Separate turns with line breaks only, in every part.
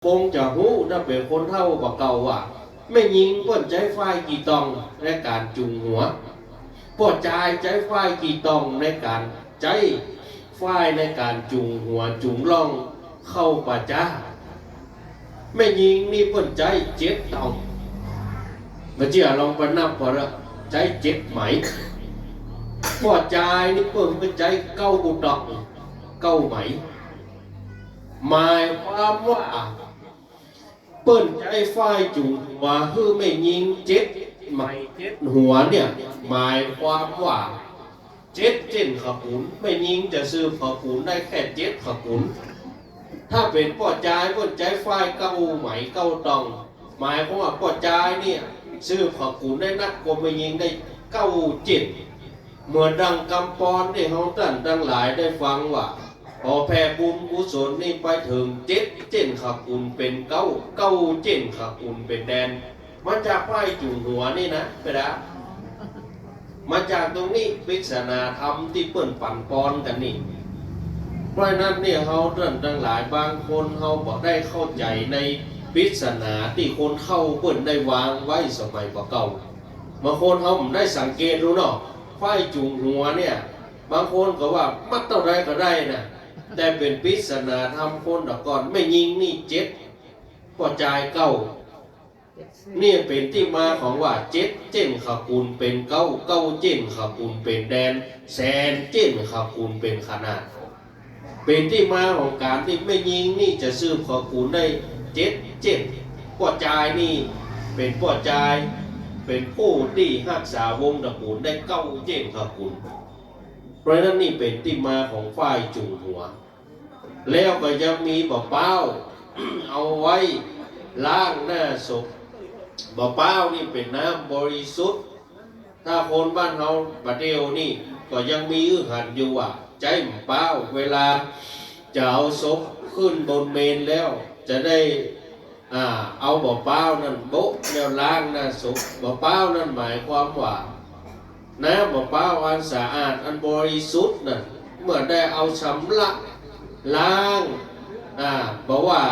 คงจะหู้ถ้าเป็นคนเท่าบอกเก่าว่าไม่ยิงป้นใจไฟกี่ตองในการจุงหัวป้นใจใจไฟกี่ตองในการใจไฟในการจุงหัวจุงล่องเข้าป่าจ้าไม่ยิงนี่ป้นใจเจ็ดตองมาเจียลองไปนับพอละใจเจ็ดไหมป้นใจนี่เพิ่มเป็นใจเก้าบุตรเก้าไหมหมายความว่าเปิ้นใจไฟจุงหัวคือไม่ยิงเจ็ดไหมเจ็ดหัวเนี่ยหมายความว่าเจ็ดเจ็ดขบุนไม่ยิงจะซื้อขบุนได้แค่เจ็ดขบุนถ้าเป็นป้อใจเปิ้นใจไฟเก้าไหมเก้าตองหมายความว่าป้อใจเนี่ยซื้อขบุนได้นักกว่าไม่ยิงได้เก้าเจ็ดเหมือนดังกำปอนที่เขาตั้งดังหลายได้ฟังว่าพอแผ่บุญกุศลนี่ไปถึงเจ็ดเจ็ดขับอุ่นเป็นเก้าเก้าเจ็ดขับอุ่นเป็นแดนมาจากไฟจุ่มหัวนี่นะไปละมาจากตรงนี้ปริศนาธรรมที่เปิ่นปั่นปอนกันนี่เพราะนั้นเนี่ยเขาเรื่องดังหลายบางคนเขาบอกได้เข้าใจในปริศนาที่คนเข้าเปิ่นได้วางไว้สมัยเก่าบางคนเขาได้สังเกตดูเนาะไฟจุ่มหัวเนี่ยบางคนก็ว่ามัดเท่าไรก็ได้นะแต่เป็นปริศนาธรรมคนแต่ก่อนไม่ยิงนี่เจ็ดก็จ่ายเก้านี่เป็นที่มาของว่าเจ็ดเจ็ดขบุนเป็นเก้าเก้าเจ็ดขบุนเป็นแดนแสนเจ็ดขบุนเป็นขนาดเป็นที่มาของการที่ไม่ยิงนี่จะซื้อขบุนได้เจ็ดเจ็ดก็จ่ายนี่เป็นก็จ่ายเป็นผู้ที่รักษาวงตระกูลได้เก้าเจ็ดขบุนเพราะนั้นนี่เป็นที่มาของฝ่ายจุงหัวแล้วก็ยังมีบ่อเป้า เอาไว้ล้างหน้าศพบ่อเป้านี่เป็นน้ำบริสุทธิ์ถ้าคนบ้านเราประเดี๋ยวนี่ก็ยังมีหันอยู่ว่าใจบ่อเป้าเวลาจะเอาศพขึ้นบนเมนแล้วจะได้เอาบ่อเป้านั่นโบ๊ะแล้วล้างหน้าศพบ่อเป้านั่นหมายความว่าน้ำบ่อเป้าอันสะอาดอันบริสุทธิ์นั่นเมื่อได้เอาชำระล้างบอกว่า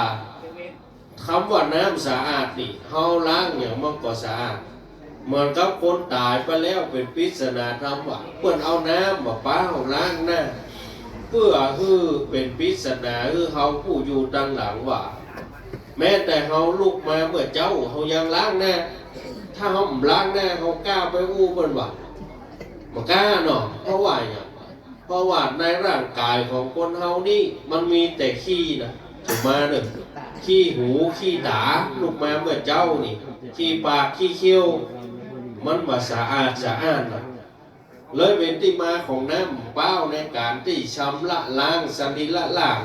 คำว่าน้ำสะอาดนี่เฮาล้างอย่างมันก็สะอาดเหมือนกับคนตายไปแล้วเป็นปริศนาธรรมว่าเพื่อนเอาน้ำบ่อเป้าล้างหน้าเพื่อคือเป็นปริศนาคือเฮาผู้อยู่ตั้งหลังว่าแม้แต่เฮาลุกมาเมื่อเจ้าเฮายังล้างหน้าถ้าเฮาล้างหน้าเฮากล้าไปอู้เพิ่นว่าบ่กล้าเนาะเพราะว่าอย่างเพราะว่าในร่างกายของคนเฮานี่มันมีแต่ขี้นะถูกมาหนึ่งขี้หูขี้ตาลูกมาเมื่อเจ้านี่ขี้ปากขี้เคี้ยวมันว่าสะอาดนะเลยเป็นที่มาของน้ำเป้าในการที่ชำระล้างสันนิละล้าง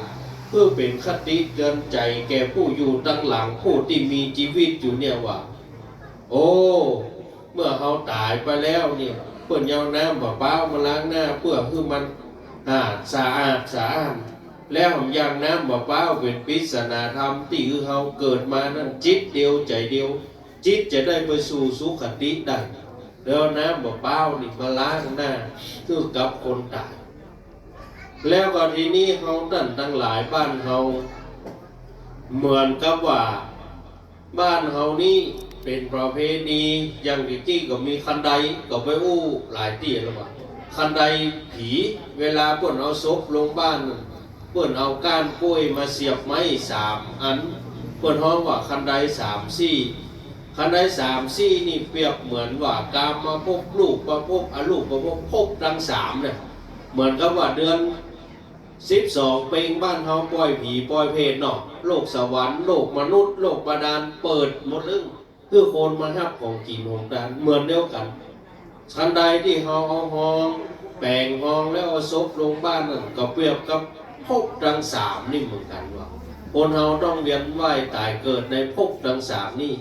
เพื่อเป็นคติเตือนใจแก่ผู้อยู่ตั้งหลังผู้ที่มีชีวิตอยู่เนี่ยว่าโอ้เมื่อเขาตายไปแล้วเนี่ยเพื่อนเอาน้ำบ่อเป้ามาล้างหน้าเพื่อคือมันสะอาดแล้วผมยังน้ำบ่อเป้าเป็นปริศนาธรรมที่คือเขาเกิดมานั้นจิตเดียวใจเดียวจิตจะได้ไปสู่สุขติได้แล้วน้ำบ่อเป้านี่มาล้างหน้าคือกับคนตายแล้วก็ทีนี้เขาตั้งหลายบ้านเขาเหมือนกับว่าบ้านเขานี่เป็นประเพณีอย่างที่ก็มีคันไดก็ไปอู้หลายที่แล้วว่าคันไดผีเวลาเพิ่นเอาศพลงบ้านเพิ่นเอาก้านกล้วยมาเสียบไม้3 อันเพิ่นฮ้องว่าคันได3 ซี่คันได3 ซี่นี่เปรียบเหมือนว่ากามมาพบลูกมาพบลูกมาพบทั้ง3เนี่ยเหมือนกับว่าเดือน12เปงบ้านเฮาปล่อยผีปล่อยเพศเนาะโลกสวรรค์โลกมนุษย์โลกบาดาลเปิดหมดเลยคือคนมาฮับของกินของทานเหมือนเดียวกันคันใดที่เฮาเอาห้องแปลงห้องแล้วเอาศพลงบ้านนั่นก็เปรียบกับภพทั้ง3นี่เหมือนกันว่าคนเฮาต้องเวียนว่ายตายเกิดในภพทั้ง3นี่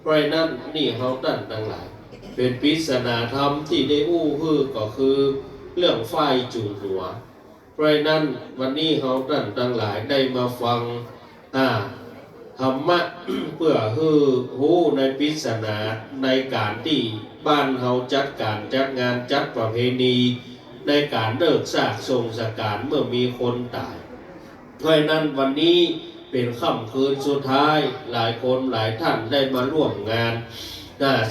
เพราะนั้นนี่เฮาตั้งหลายเป็นปริศนาธรรมที่ได้อู้ก็คือเรื่องไฟจุงหัวเพราะนั้นวันนี้เฮาตั้งหลายได้มาฟังธรรมะ เพื่อฮู้ในปริศนาในการที่บ้านเฮาจัดการจัดงานจัดประเพณีในการเลิกซากทรงสการเมื่อมีคนตายเพราะนั้นวันนี้ เป็นค่ำคืนสุดท้ายหลายคนหลายท่านได้มาร่วมงาน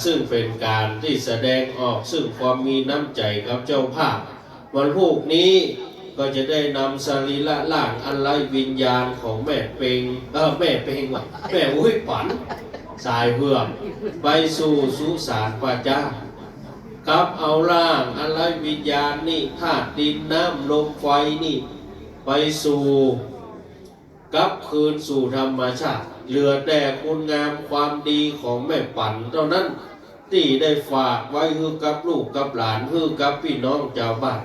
ซึ่งเป็นการที่แสดงออกซึ่งความมีน้ำใจกับเจ้าภาพวันพรุ่งนี้ก็จะได้นำสรีระร่างอันไร้วิญญาณของแม่เปงแม่เปงว่ะแม่อุ้ยปันสายเพื่อไปสู่สุสานป่าจ้ากับเอาร่างอันไร้วิญญาณนี่ธาตุดินน้ำลมไฟนี่ไปสู่กับคืนสู่ธรรมชาติเหลือแต่คุณงามความดีของแม่ปั่นเท่านั้นที่ได้ฝากไว้ให้กับลูกกับหลานให้กับพี่น้องชาวบ้าน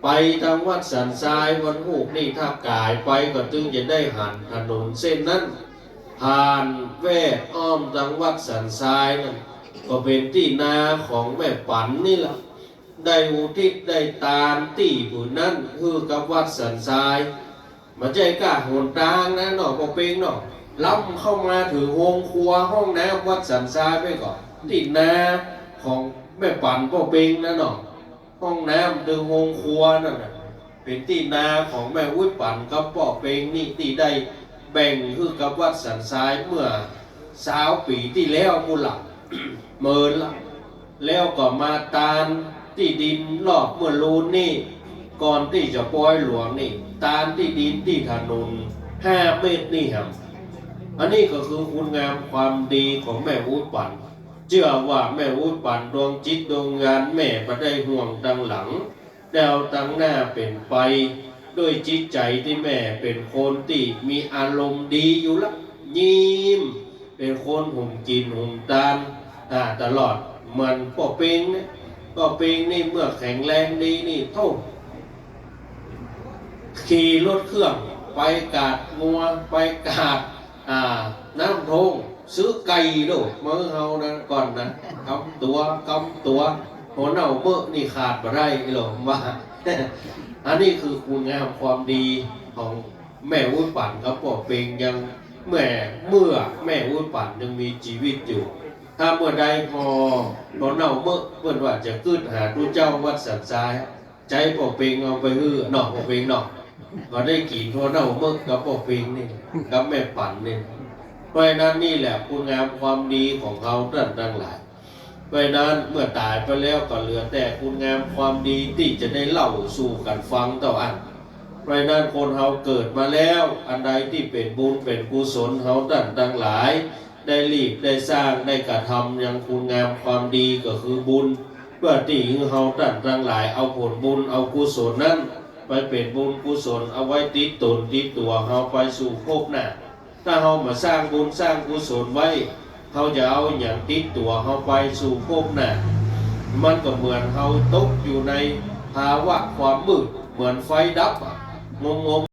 ไปทางวัดสันทรายวันหูกนี่ถ้ากายไปก็จึงจะได้หันถนนเส้นนั้นผ่านแวดอ้อมทางวัดสันทรายนั่นก็เป็นที่นาของแม่ปั่นนี่แหละได้อุทิศได้ตานที่ผืนนั้นให้กับวัดสันทรายมาใจกล้าหนตางนะหนอปอเปงหนอล้ำเข้ามาถือโฮงครัวห้องน้ำวัดสันทรายไปก่อนที่นาของแม่ปั่นปอเปงนะหนอห้องน้ำถือโฮงครัวนั่นน่ะเป็นที่นาของแม่อุ้ยปั่นกับปอเปงนี่ที่ได้แบ่งคือกับวัดสันทรายเมื่อ20 ปีที่แล้วมูหลัก เมินละแล้วก็มาตานที่ดินรอบเมื่อรูนนี่ก่อนที่จะปล่อยหลวงนี่ตานที่ดินที่ถนน5 เมตรนี่ครับอันนี้ก็คือคุณงามความดีของแม่อุ้ยปั่นเชื่อว่าแม่อุ้ยปั่นดวงจิตดวงงานแม่มาได้ห่วงดังหลังแนวตั้งหน้าเป็นไปด้วยจิตใจที่แม่เป็นคนที่มีอารมณ์ดีอยู่ละยิ้มเป็นคนหุ่มกินหุ่มตานตลอดเหมือนป่อเปงเนี่ยป่อเปงนี่เมื่อแข็งแรงดีนี่เท่าขี่รถเครื่องไปกาดงัวไปกาดน้ำโทงซื้อไก่ด้วยเมื่อเฮานะก่อนนะกำตัวหัวเน่าเมื่อนี่ขาดมาได้หรอว่า อันนี้คือคุณงามความดีของแม่วุ้ยปั่นครับป่อเปงยังเมื่อแม่วุ้ยปั่นยังมีชีวิตอยู่ถ้าเมื่อใดพอหัวเน่าเมื่อเพื่อนว่าจะขึ้นหาดูเจ้าวัดสันทรายใจป่อเปงเอาไปฮื้อหนอกป่อเปงหนอกก็ได้กินหัวเน่าเมื่อกับป่อเปงนี่กับแม่ปั่นนี่เพราะนั้นนี่แหละคุณงามความดีของเขาท่านทั้งหลายเพราะนั้นเมื่อตายไปแล้วก็เหลือแต่คุณงามความดีที่จะได้เล่าสู่กันฟังต่ออันเพราะนั้นคนเราเกิดมาแล้วอันใดที่เป็นบุญเป็นกุศลเขาท่านทั้งหลายได้รีบได้สร้างได้กระทำอย่างคุณงามความดีก็คือบุญเพื่อที่เขาท่านทั้งหลายเอาผลบุญเอากุศลนั้นไปเป็นบุญกุศลเอาไว้ติดตนติดตัวเขาไปสู่ภพหน้าถ้าเขามาสร้างบุญสร้างกุศลไว้เขาจะเอาอย่างติดตัวเขาไปสู่ภพหน้ามันก็เหมือนเขาตกอยู่ในภาวะความมืดเหมือนไฟดับงง